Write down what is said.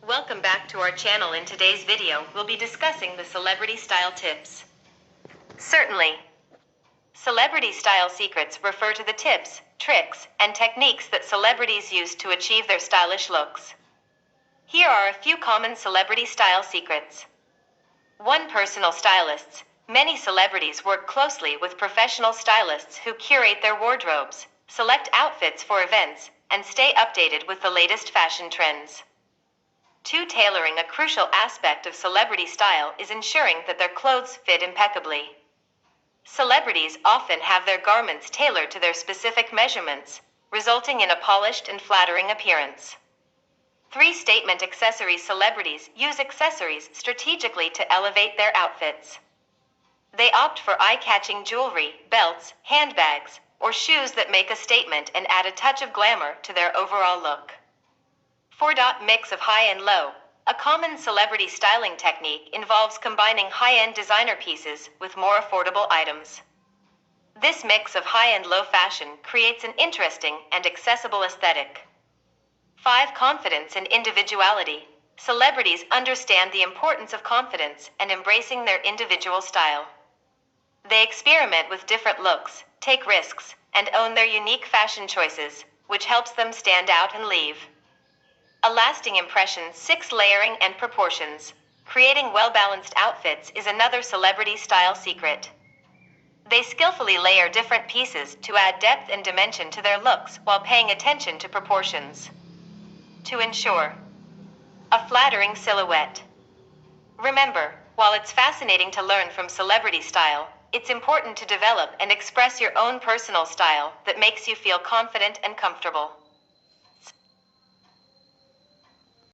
Welcome back to our channel. In today's video, we'll be discussing the celebrity style tips. Certainly. Celebrity style secrets refer to the tips, tricks, and techniques that celebrities use to achieve their stylish looks. Here are a few common celebrity style secrets. 1. Personal stylists. Many celebrities work closely with professional stylists who curate their wardrobes, select outfits for events, and stay updated with the latest fashion trends. 2. Tailoring. A crucial aspect of celebrity style is ensuring that their clothes fit impeccably. Celebrities often have their garments tailored to their specific measurements, resulting in a polished and flattering appearance. 3. Statement accessories. Celebrities use accessories strategically to elevate their outfits. They opt for eye-catching jewelry, belts, handbags, or shoes that make a statement and add a touch of glamour to their overall look. 4. Mix of high and low. A common celebrity styling technique involves combining high-end designer pieces with more affordable items. This mix of high and low fashion creates an interesting and accessible aesthetic. 5. Confidence and individuality. Celebrities understand the importance of confidence and embracing their individual style. They experiment with different looks, take risks, and own their unique fashion choices, which helps them stand out and leave a lasting impression. 6. Layering and proportions. Creating well-balanced outfits is another celebrity style secret. They skillfully layer different pieces to add depth and dimension to their looks while paying attention to proportions. To ensure a flattering silhouette. Remember, while it's fascinating to learn from celebrity style, it's important to develop and express your own personal style that makes you feel confident and comfortable.